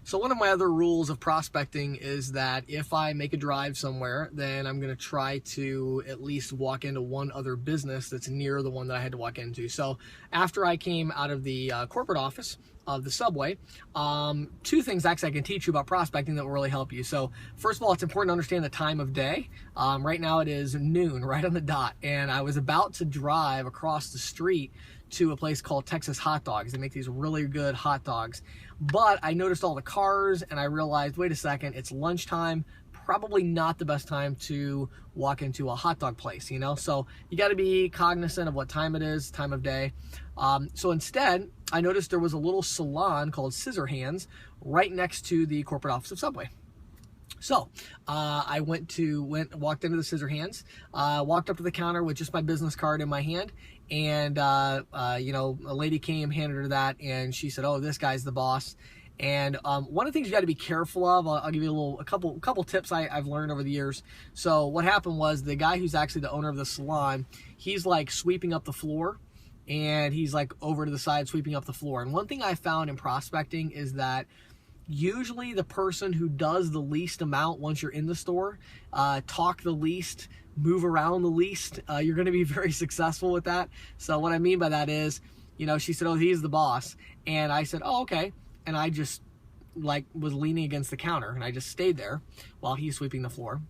So one of my other rules of prospecting is that if I make a drive somewhere, then I'm going to try to at least walk into one other business that's near the one that I had to walk into. So after I came out of the corporate office of the Subway, two things actually I can teach you about prospecting that will really help you. So first of all, it's important to understand the time of day. Right now it is noon, right on the dot, and I was about to drive across the street to a place called Texas Hot Dogs. They make these really good hot dogs. But I noticed all the cars and I realized, wait a second, it's lunchtime, probably not the best time to walk into a hot dog place, you know? So you gotta be cognizant of what time it is, time of day. So instead, I noticed there was a little salon called Scissor Hands right next to the corporate office of Subway. So I walked into the Scissor Hands, walked up to the counter with just my business card in my hand, and you know, a lady came, handed her that, and she said, "Oh, this guy's the boss." And one of the things you got to be careful of, I'll give you a couple tips I've learned over the years. So what happened was the guy who's actually the owner of the salon, he's like sweeping up the floor, and he's like over to the side sweeping up the floor. And one thing I found in prospecting is that usually the person who does the least amount once you're in the store, talk the least, move around the least, you're going to be very successful with that. So what I mean by that is, you know, she said, "Oh, he's the boss." And I said, "Oh, okay." And I just like was leaning against the counter and I just stayed there while he's sweeping the floor.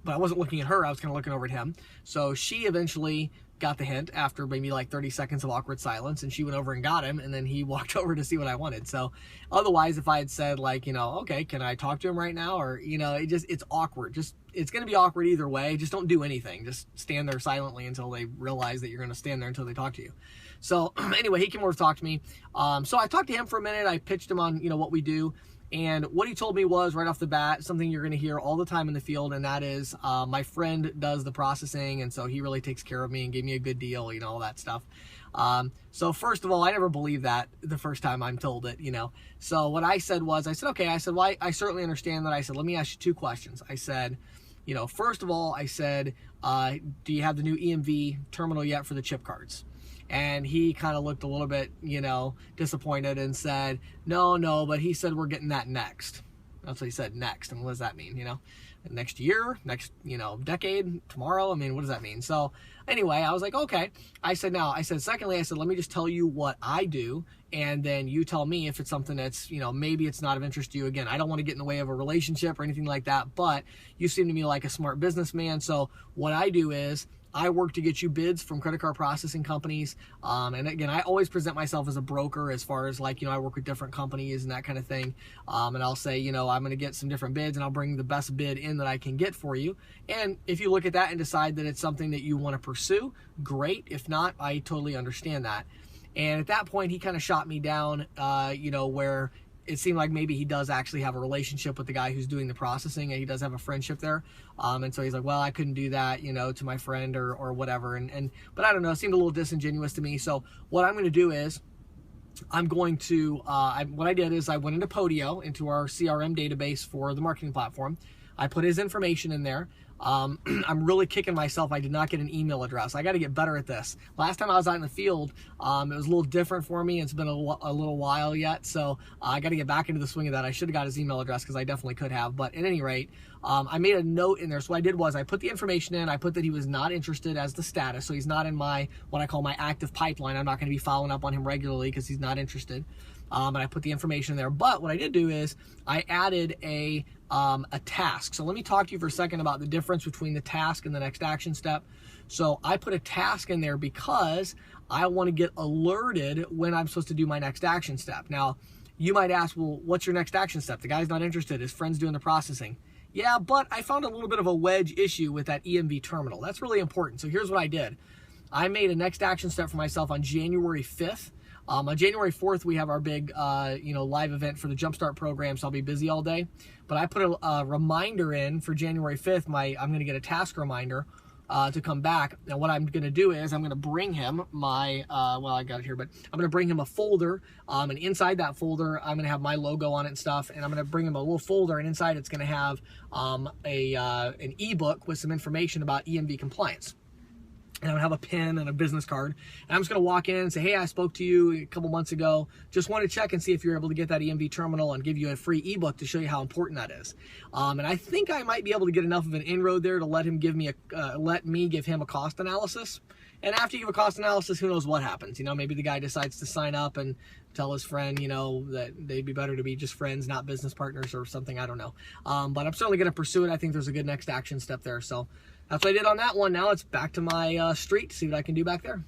But I wasn't looking at her, I was kind of looking over at him. So she eventually got the hint after maybe like 30 seconds of awkward silence, and she went over and got him, and then he walked over to see what I wanted. So otherwise, if I had said like, you know, "Okay, can I talk to him right now?" Or, you know, it's awkward. It's going to be awkward either way. Just don't do anything. Just stand there silently until they realize that you're going to stand there until they talk to you. So anyway, he came over to talk to me. So I talked to him for a minute. I pitched him on, you know, what we do. And what he told me was right off the bat, something you're going to hear all the time in the field, and that is my friend does the processing, and so he really takes care of me and gave me a good deal, you know, all that stuff. So first of all, I never believed that the first time I'm told it, you know. So what I said was, I said, "Okay," I said, "Well, I certainly understand that." I said, "Let me ask you two questions." I said, you know, first of all, I said, "Do you have the new EMV terminal yet for the chip cards?" And he kind of looked a little bit, you know, disappointed and said, no, but he said, "We're getting that next." That's what he said, next. And what does that mean, you know? Next year, next, you know, decade, tomorrow? I mean, what does that mean? So anyway, I was like, okay. I said, secondly, I said, let me just tell you what I do, and then you tell me if it's something that's, you know, maybe it's not of interest to you. Again, I don't want to get in the way of a relationship or anything like that, but you seem to me like a smart businessman. So what I do is, I work to get you bids from credit card processing companies. And again, I always present myself as a broker as far as like, you know, I work with different companies and that kind of thing. And I'll say, you know, I'm going to get some different bids and I'll bring the best bid in that I can get for you. And if you look at that and decide that it's something that you want to pursue, great. If not, I totally understand that. And at that point, he kind of shot me down, you know, where it seemed like maybe he does actually have a relationship with the guy who's doing the processing, and he does have a friendship there. And so he's like, "Well, I couldn't do that, you know, to my friend or whatever." But I don't know, it seemed a little disingenuous to me. So what I'm going to do is I'm going to, what I did is I went into Podio, into our CRM database for the marketing platform. I put his information in there. I'm really kicking myself. I did not get an email address. I got to get better at this. Last time I was out in the field, it was a little different for me. It's been a little while yet, so I got to get back into the swing of that. I should have got his email address because I definitely could have. But at any rate, I made a note in there. So what I did was I put the information in. I put that he was not interested as the status. So he's not in my, what I call my active pipeline. I'm not going to be following up on him regularly because he's not interested. And I put the information in there. But what I did do is I added a task. So let me talk to you for a second about the difference between the task and the next action step. So I put a task in there because I want to get alerted when I'm supposed to do my next action step. Now, you might ask, well, what's your next action step? The guy's not interested. His friend's doing the processing. Yeah, but I found a little bit of a wedge issue with that EMV terminal. That's really important. So here's what I did. I made a next action step for myself on January 5th. On January 4th, we have our big, live event for the Jumpstart program, so I'll be busy all day. But I put a reminder in for January 5th. I'm going to get a task reminder to come back. Now, what I'm going to do is I'm going to bring him I got it here, but I'm going to bring him a folder, and inside that folder, I'm going to have my logo on it and stuff, and I'm going to bring him a little folder, and inside it's going to have an ebook with some information about EMV compliance. and I would have a pin and a business card. And I'm just going to walk in and say, hey, I spoke to you a couple months ago. Just want to check and see if you're able to get that EMV terminal and give you a free ebook to show you how important that is. And I think I might be able to get enough of an inroad there to let him give me let me give him a cost analysis. And after you give a cost analysis, who knows what happens? You know, maybe the guy decides to sign up and tell his friend, you know, that they'd be better to be just friends, not business partners or something. I don't know. But I'm certainly going to pursue it. I think there's a good next action step there. So that's what I did on that one. Now it's back to my street to see what I can do back there.